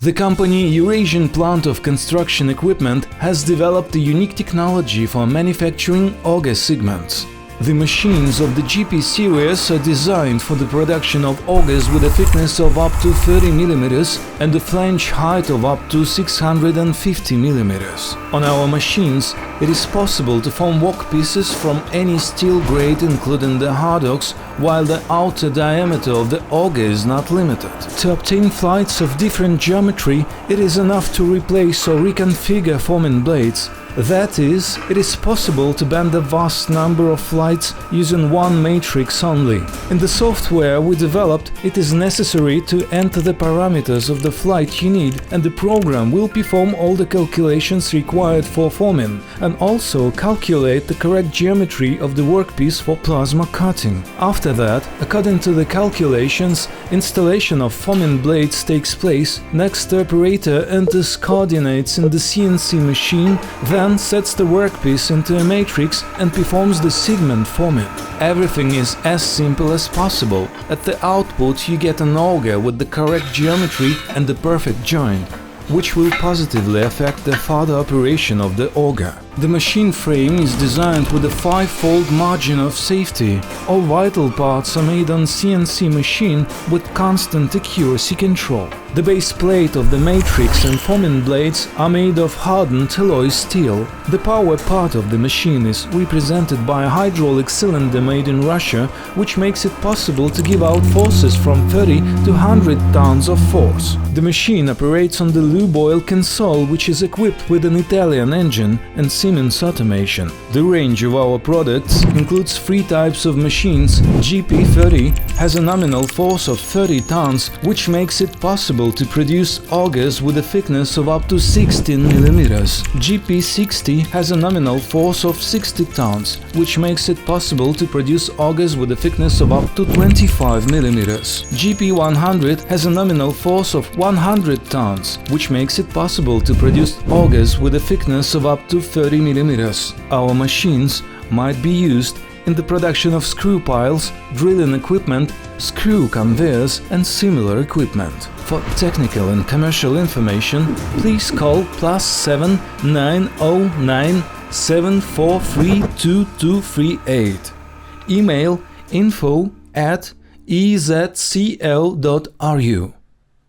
The company Eurasian Plant of Construction Equipment has developed a unique technology for manufacturing auger segments. The machines of the GP series are designed for the production of augers with a thickness of up to 30 mm and a flange height of up to 650 mm. On our machines, it is possible to form workpieces from any steel grade including the hardocks, while the outer diameter of the auger is not limited. To obtain flights of different geometry, it is enough to replace or reconfigure forming blades. That is, it is possible to bend a vast number of flights using one matrix only. In the software we developed, it is necessary to enter the parameters of the flight you need, and the program will perform all the calculations required for forming, and also calculate the correct geometry of the workpiece for plasma cutting. After that, according to the calculations, installation of forming blades takes place. Next, the operator enters coordinates in the CNC machine, then sets the workpiece into a matrix and performs the segment forming. Everything is as simple as possible. At the output you get an auger with the correct geometry and the perfect joint, which will positively affect the further operation of the auger. The machine frame is designed with a 5-fold margin of safety. All vital parts are made on CNC machine with constant accuracy control. The base plate of the matrix and forming blades are made of hardened alloy steel. The power part of the machine is represented by a hydraulic cylinder made in Russia, which makes it possible to give out forces from 30 to 100 tons of force. The machine operates on the lube oil console, which is equipped with an Italian engine and Siemens automation. The range of our products includes 3 types of machines. GP30 has a nominal force of 30 tons, which makes it possible to produce augers with a thickness of up to 16 mm. GP60 has a nominal force of 60 tons, which makes it possible to produce augers with a thickness of up to 25 mm. GP100 has a nominal force of 100 tons, which makes it possible to produce augers with a thickness of up to 30 mm. Our machines might be used in the production of screw piles, drilling equipment, screw conveyors and similar equipment. For technical and commercial information, please call +7 909 743 2238. Email info@ezcl.ru.